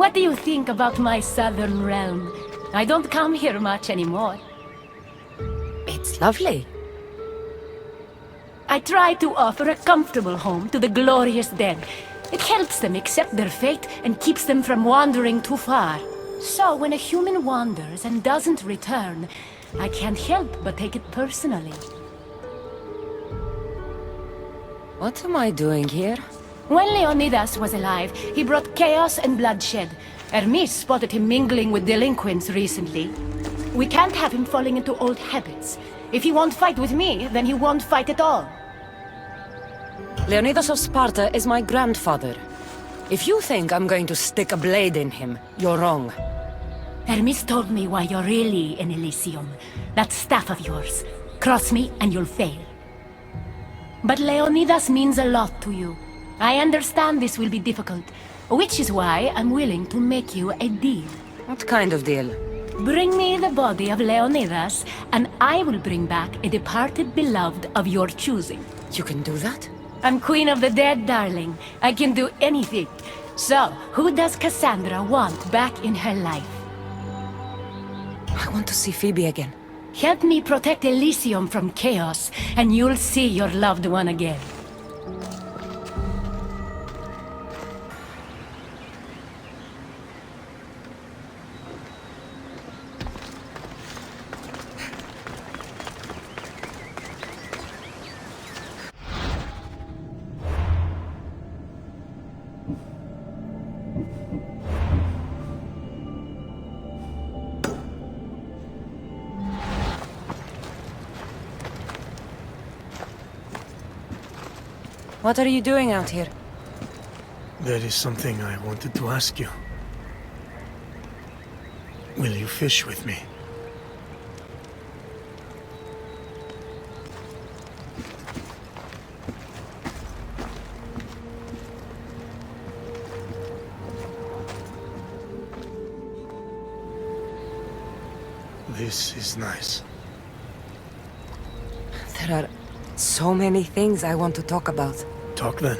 What do you think about my southern realm? I don't come here much anymore. It's lovely. I try to offer a comfortable home to the glorious dead. It helps them accept their fate and keeps them from wandering too far. So when a human wanders and doesn't return, I can't help but take it personally. What am I doing here? When Leonidas was alive, he brought chaos and bloodshed. Hermes spotted him mingling with delinquents recently. We can't have him falling into old habits. If he won't fight with me, then he won't fight at all. Leonidas of Sparta is my grandfather. If you think I'm going to stick a blade in him, you're wrong. Hermes told me why you're really in Elysium. That staff of yours. Cross me and you'll fail. But Leonidas means a lot to you. I understand this will be difficult, which is why I'm willing to make you a deal. What kind of deal? Bring me the body of Leonidas, and I will bring back a departed beloved of your choosing. You can do that? I'm queen of the dead, darling. I can do anything. So, who does Cassandra want back in her life? I want to see Phoebe again. Help me protect Elysium from chaos, and you'll see your loved one again. What are you doing out here? There is something I wanted to ask you. Will you fish with me? This is nice. There are so many things I want to talk about. Talk then.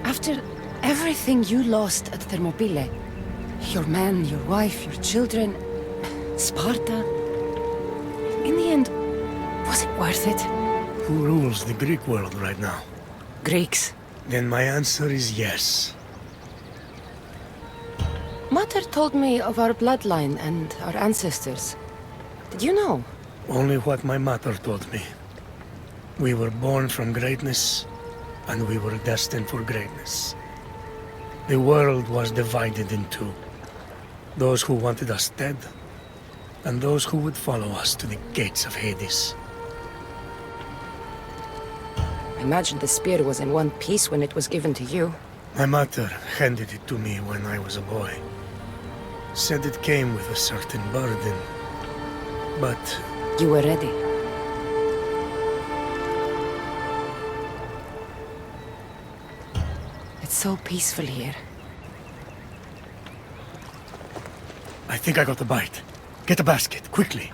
After everything you lost at Thermopylae, your man, your wife, your children, Sparta, in the end, was it worth it? Who rules the Greek world right now? Greeks. Then my answer is yes. Mater told me of our bloodline and our ancestors. Did you know? Only what my mother told me. We were born from greatness, and we were destined for greatness. The world was divided in two. Those who wanted us dead, and those who would follow us to the gates of Hades. I imagine the spear was in one piece when it was given to you. My mother handed it to me when I was a boy. Said it came with a certain burden, but... You were ready. It's so peaceful here. I think I got a bite. Get a basket, quickly.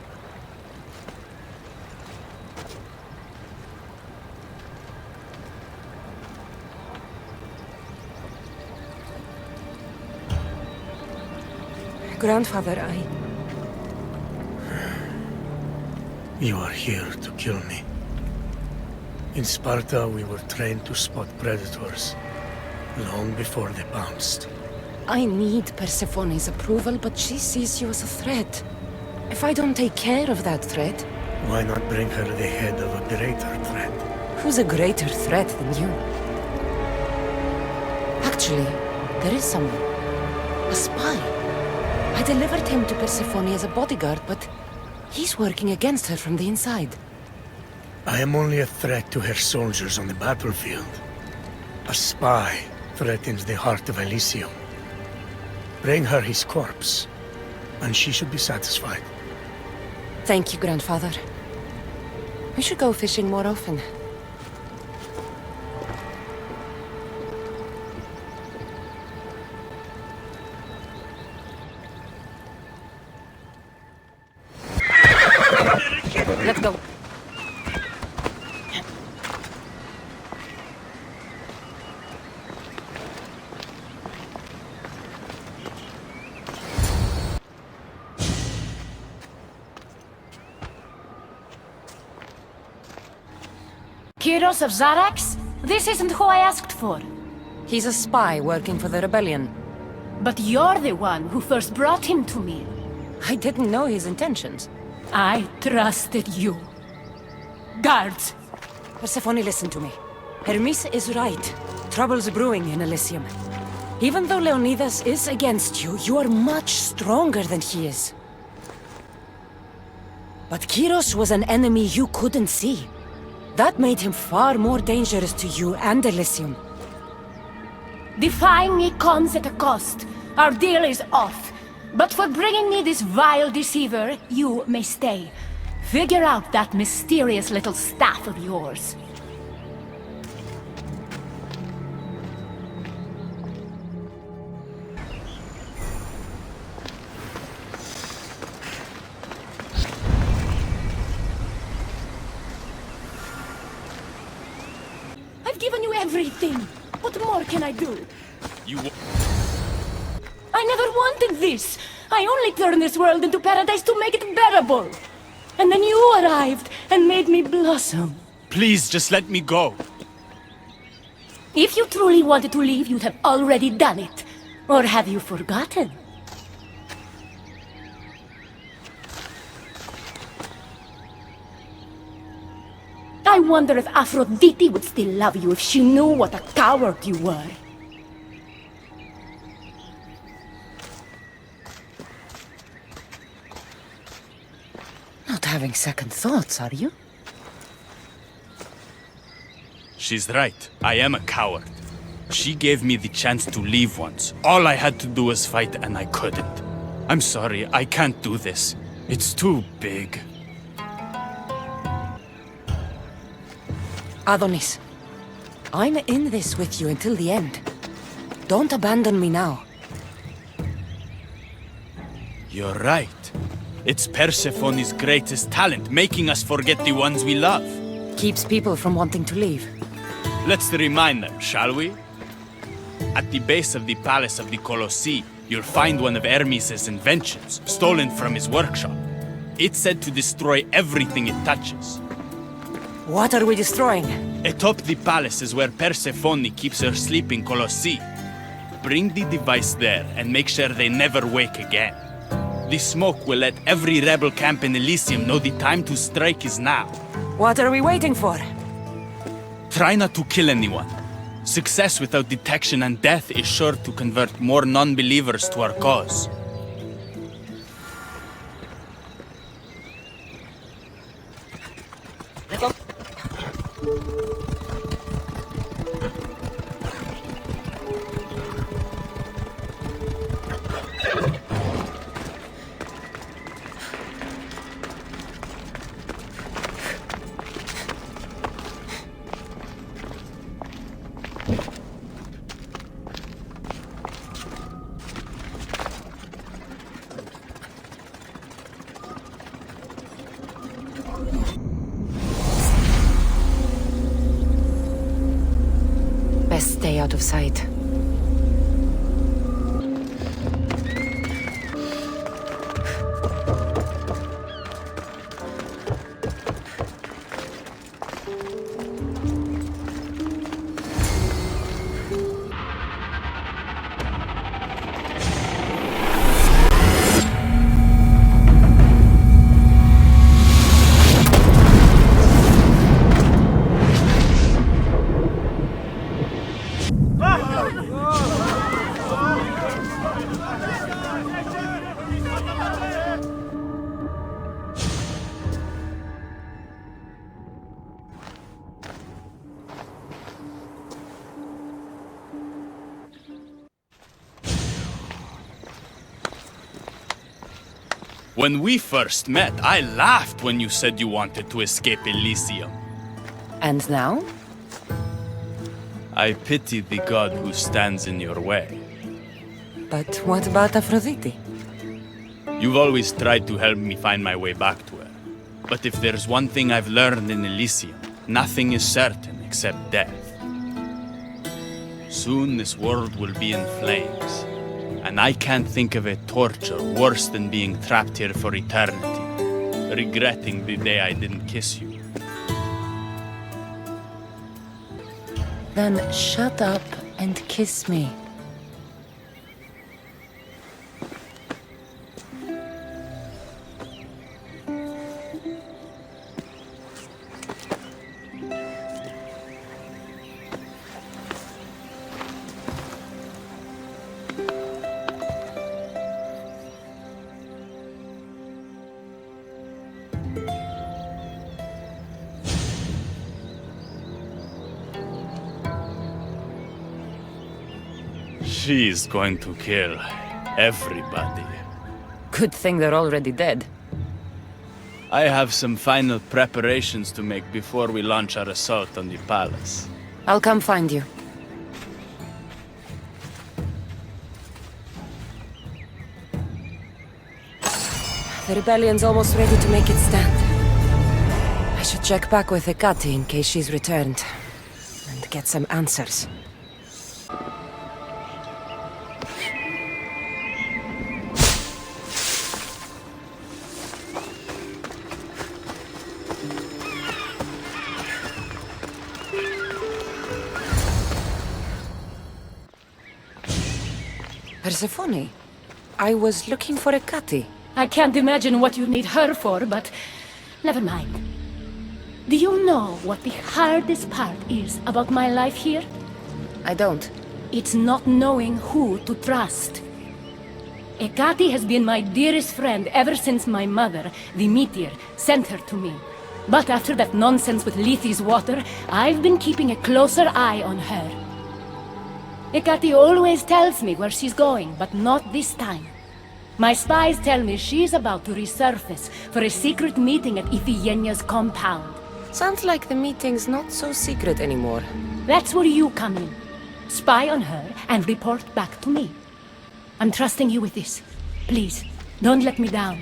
Grandfather, You are here to kill me. In Sparta, we were trained to spot predators, long before they pounced. I need Persephone's approval, but she sees you as a threat. If I don't take care of that threat... Why not bring her the head of a greater threat? Who's a greater threat than you? Actually, there is someone. A spy. I delivered him to Persephone as a bodyguard, but he's working against her from the inside. I am only a threat to her soldiers on the battlefield. A spy threatens the heart of Elysium. Bring her his corpse, and she should be satisfied. Thank you, Grandfather. We should go fishing more often. Let's go. Kyros of Zarax? This isn't who I asked for. He's a spy working for the rebellion. But you're the one who first brought him to me. I didn't know his intentions. I trusted you. Guards! Persephone, listen to me. Hermes is right. Trouble's brewing in Elysium. Even though Leonidas is against you, you are much stronger than he is. But Kyros was an enemy you couldn't see. That made him far more dangerous to you and Elysium. Defying me comes at a cost. Our deal is off. But for bringing me this vile deceiver, you may stay. Figure out that mysterious little staff of yours. I've given you everything. What more can I do? I never wanted this. I only turned this world into paradise to make it bearable. And then you arrived and made me blossom. Please, just let me go. If you truly wanted to leave, you'd have already done it. Or have you forgotten? I wonder if Aphrodite would still love you if she knew what a coward you were. Not having second thoughts, are you? She's right. I am a coward. She gave me the chance to leave once. All I had to do was fight, and I couldn't. I'm sorry, I can't do this. It's too big. Adonis, I'm in this with you until the end. Don't abandon me now. You're right. It's Persephone's greatest talent, making us forget the ones we love. Keeps people from wanting to leave. Let's remind them, shall we? At the base of the palace of the Colossi, you'll find one of Hermes' inventions, stolen from his workshop. It's said to destroy everything it touches. What are we destroying? Atop the palace is where Persephone keeps her sleeping Colossi. Bring the device there and make sure they never wake again. The smoke will let every rebel camp in Elysium know the time to strike is now. What are we waiting for? Try not to kill anyone. Success without detection and death is sure to convert more non-believers to our cause. Best stay out of sight. When we first met, I laughed when you said you wanted to escape Elysium. And now? I pity the god who stands in your way. But what about Aphrodite? You've always tried to help me find my way back to her. But if there's one thing I've learned in Elysium, nothing is certain except death. Soon this world will be in flames. And I can't think of a torture worse than being trapped here for eternity, regretting the day I didn't kiss you. Then shut up and kiss me. She's going to kill everybody. Good thing they're already dead. I have some final preparations to make before we launch our assault on the palace. I'll come find you. The rebellion's almost ready to make its stand. I should check back with Hecate in case she's returned. And get some answers. Persephone, I was looking for Hecate. I can't imagine what you need her for, but never mind. Do you know what the hardest part is about my life here? I don't. It's not knowing who to trust. Hecate has been my dearest friend ever since my mother, the meteor, sent her to me. But after that nonsense with Lethe's water, I've been keeping a closer eye on her. Hecate always tells me where she's going, but not this time. My spies tell me she's about to resurface for a secret meeting at Iphigenia's compound. Sounds like the meeting's not so secret anymore. That's where you come in. Spy on her and report back to me. I'm trusting you with this. Please, don't let me down.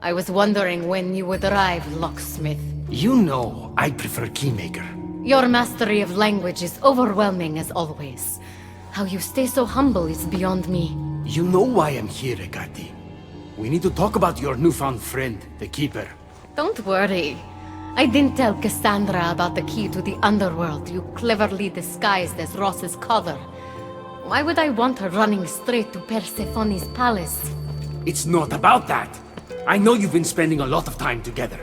I was wondering when you would arrive, locksmith. You know, I prefer Keymaker. Your mastery of language is overwhelming as always. How you stay so humble is beyond me. You know why I'm here, Hecate. We need to talk about your newfound friend, the Keeper. Don't worry. I didn't tell Cassandra about the key to the underworld you cleverly disguised as Ross's collar. Why would I want her running straight to Persephone's palace? It's not about that. I know you've been spending a lot of time together,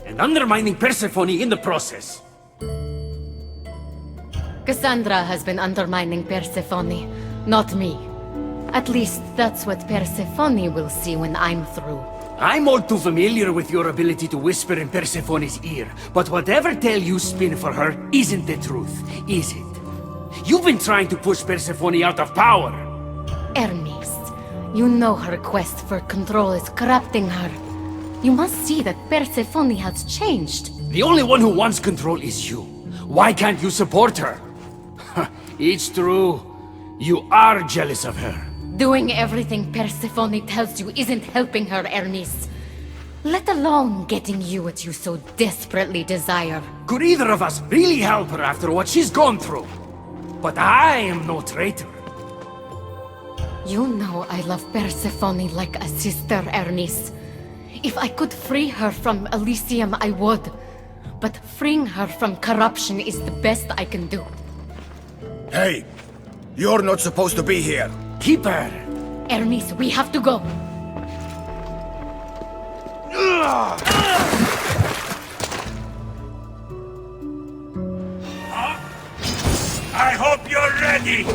and undermining Persephone in the process. Cassandra has been undermining Persephone, not me. At least that's what Persephone will see when I'm through. I'm all too familiar with your ability to whisper in Persephone's ear, but whatever tale you spin for her isn't the truth, is it? You've been trying to push Persephone out of power. Hermes, you know her quest for control is corrupting her. You must see that Persephone has changed. The only one who wants control is you. Why can't you support her? It's true. You are jealous of her. Doing everything Persephone tells you isn't helping her, Hermes. Let alone getting you what you so desperately desire. Could either of us really help her after what she's gone through? But I am no traitor. You know I love Persephone like a sister, Hermes. If I could free her from Elysium, I would. But freeing her from corruption is the best I can do. Hey! You're not supposed to be here! Keeper! Hermes, we have to go. I hope you're ready!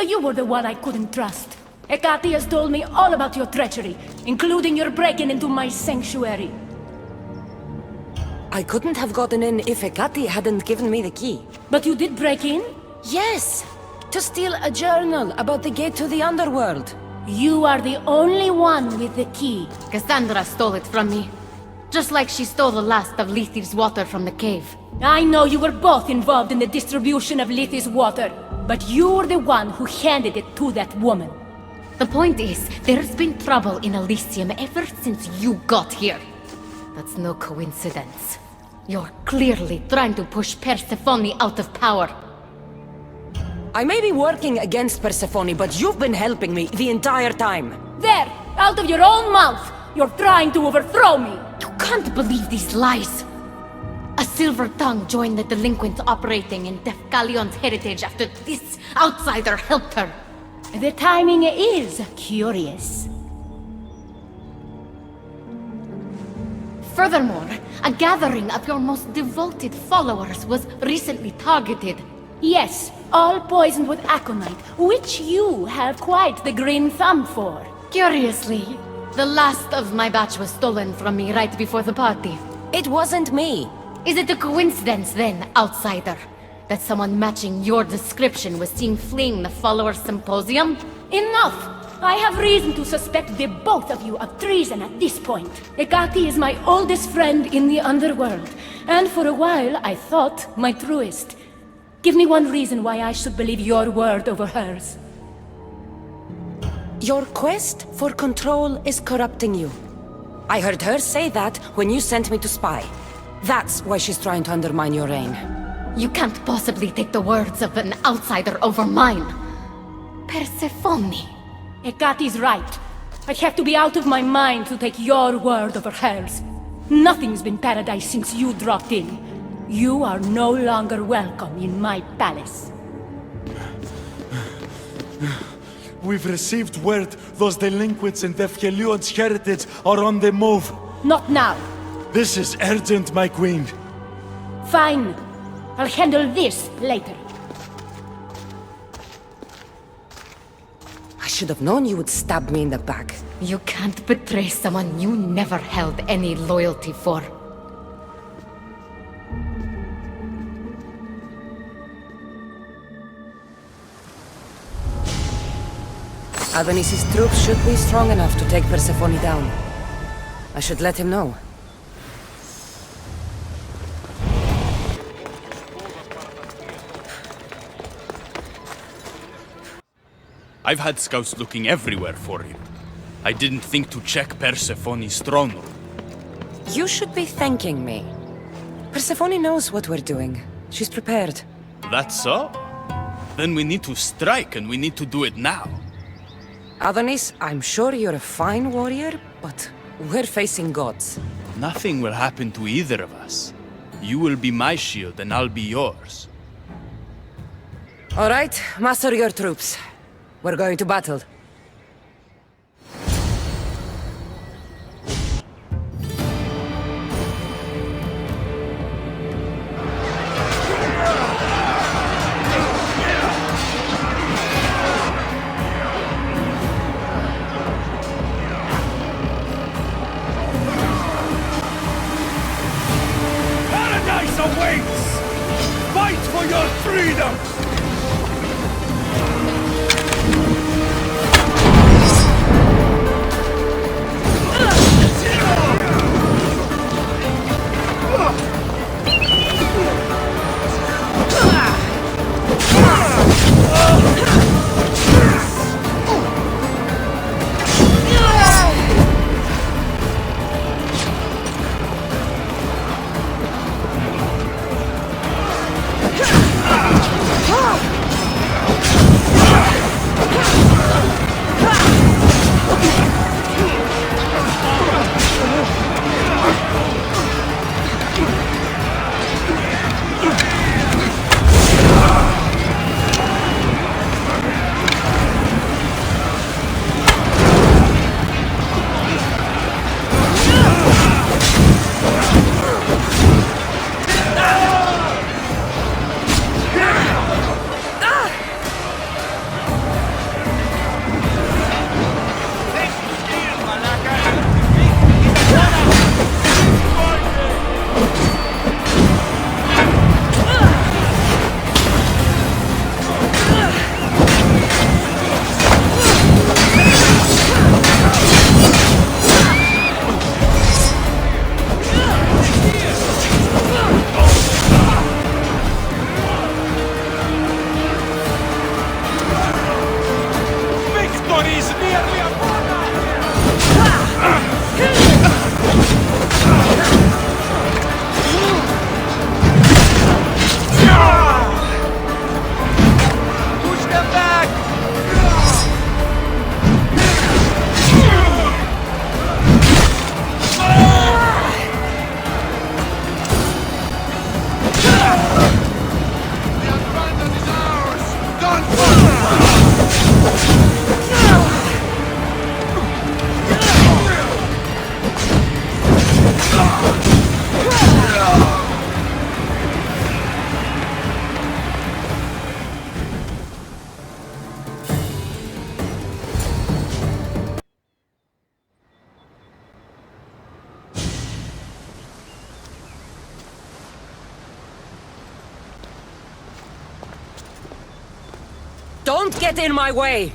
So you were the one I couldn't trust. Hecate has told me all about your treachery, including your breaking into my sanctuary. I couldn't have gotten in if Hecate hadn't given me the key. But you did break in? Yes! To steal a journal about the gate to the underworld. You are the only one with the key. Cassandra stole it from me. Just like she stole the last of Lethe's water from the cave. I know you were both involved in the distribution of Lethe's water, but you're the one who handed it to that woman. The point is, there's been trouble in Elysium ever since you got here. That's no coincidence. You're clearly trying to push Persephone out of power. I may be working against Persephone, but you've been helping me the entire time. There! Out of your own mouth! You're trying to overthrow me! You can't believe these lies! A silver tongue joined the delinquents operating in Defcalion's heritage after this outsider helped her. The timing is curious. Furthermore, a gathering of your most devoted followers was recently targeted. Yes, all poisoned with aconite, which you have quite the green thumb for. Curiously, the last of my batch was stolen from me right before the party. It wasn't me. Is it a coincidence then, outsider, that someone matching your description was seen fleeing the followers' symposium? Enough! I have reason to suspect the both of you of treason at this point. Hecate is my oldest friend in the underworld, and for a while I thought my truest. Give me one reason why I should believe your word over hers. Your quest for control is corrupting you. I heard her say that when you sent me to spy. That's why she's trying to undermine your reign. You can't possibly take the words of an outsider over mine. Persephone. Hecate's right. I have to be out of my mind to take your word over hers. Nothing's been paradise since you dropped in. You are no longer welcome in my palace. We've received word those delinquents in Defcalion's heritage are on the move. Not now. This is urgent, my queen. Fine. I'll handle this later. I should have known you would stab me in the back. You can't betray someone you never held any loyalty for. Adonis's troops should be strong enough to take Persephone down. I should let him know. I've had scouts looking everywhere for him. I didn't think to check Persephone's throne room. You should be thanking me. Persephone knows what we're doing. She's prepared. That's so? Then we need to strike, and we need to do it now. Adonis, I'm sure you're a fine warrior, but we're facing gods. Nothing will happen to either of us. You will be my shield, and I'll be yours. All right, muster your troops. We're going to battle. Paradise awaits! Fight for your freedom! Don't get in my way!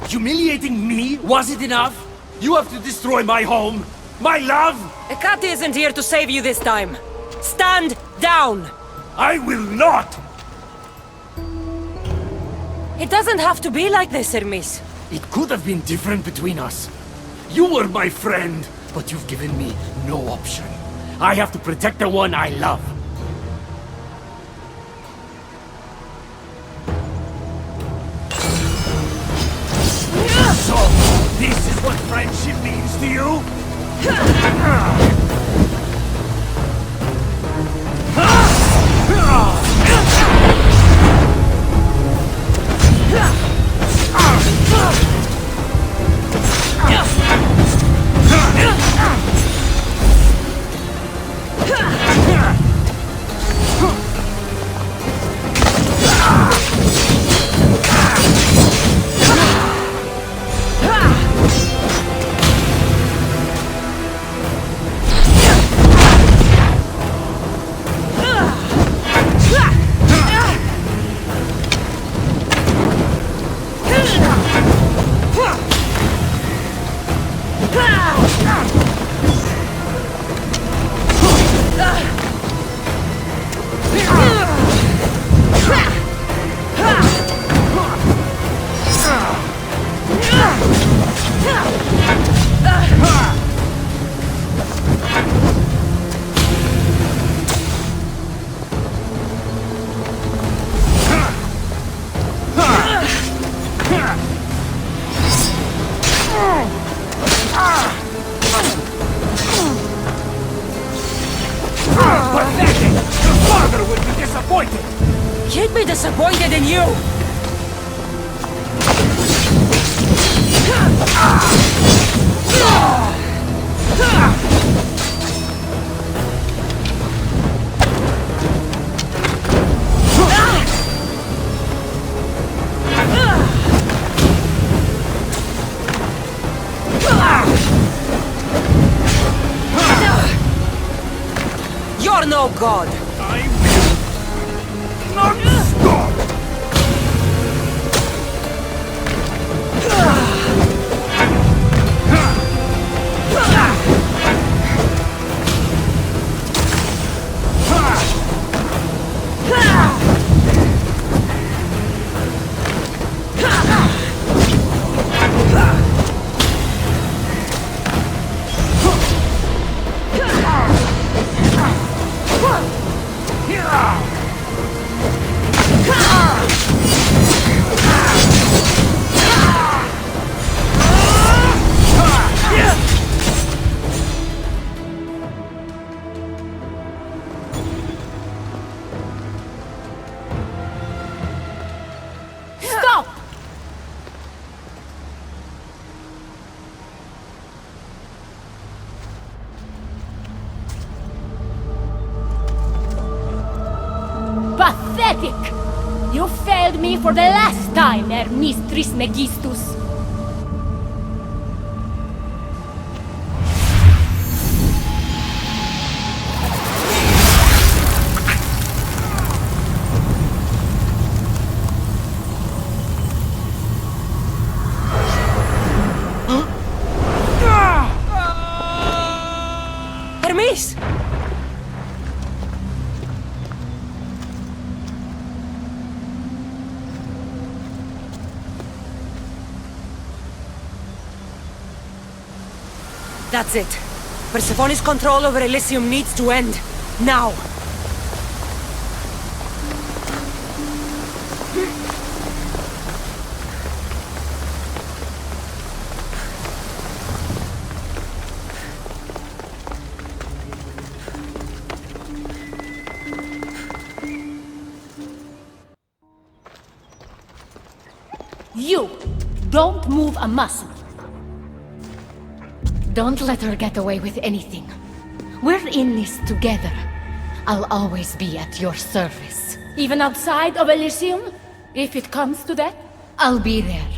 Humiliating me wasn't enough? You have to destroy my home, my love! Ekati isn't here to save you this time. Stand down! I will not! It doesn't have to be like this, Hermes. It could have been different between us. You were my friend, but you've given me no option. I have to protect the one I love. So, this is what friendship means to you? Pathetic! Your father would be disappointed! He'd be disappointed in you! You're no god! I will not stop! Stop! Pathetic! You failed me for the last time, Hermes Trismegistus. Hermes! That's it. Persephone's control over Elysium needs to end. Now! You don't move a muscle. Don't let her get away with anything. We're in this together. I'll always be at your service. Even outside of Elysium? If it comes to that? I'll be there.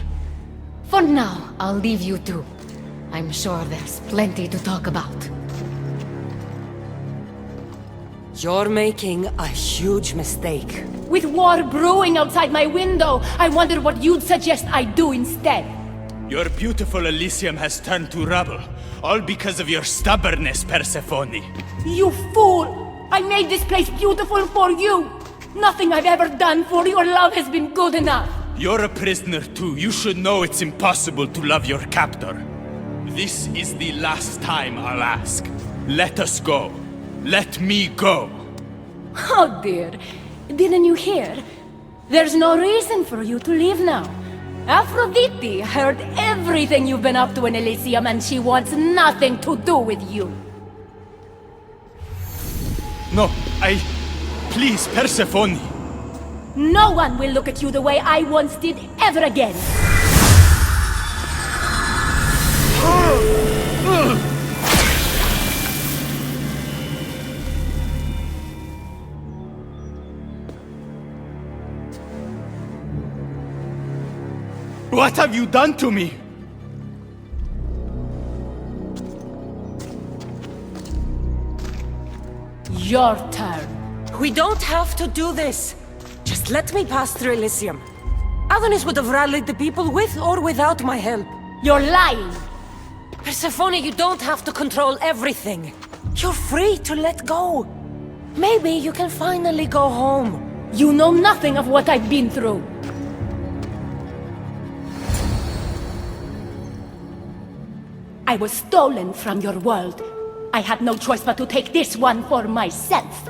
For now, I'll leave you two. I'm sure there's plenty to talk about. You're making a huge mistake. With war brewing outside my window, I wonder what you'd suggest I do instead. Your beautiful Elysium has turned to rubble, all because of your stubbornness, Persephone. You fool! I made this place beautiful for you! Nothing I've ever done for your love has been good enough! You're a prisoner too. You should know it's impossible to love your captor. This is the last time I'll ask. Let us go. Let me go. Oh dear, didn't you hear? There's no reason for you to leave now. Aphrodite heard everything you've been up to in Elysium and she wants nothing to do with you. No, Please, Persephone. No one will look at you the way I once did ever again. What have you done to me? Your turn. We don't have to do this. Just let me pass through Elysium. Adonis would have rallied the people with or without my help. You're lying. Persephone, you don't have to control everything. You're free to let go. Maybe you can finally go home. You know nothing of what I've been through. I was stolen from your world. I had no choice but to take this one for myself.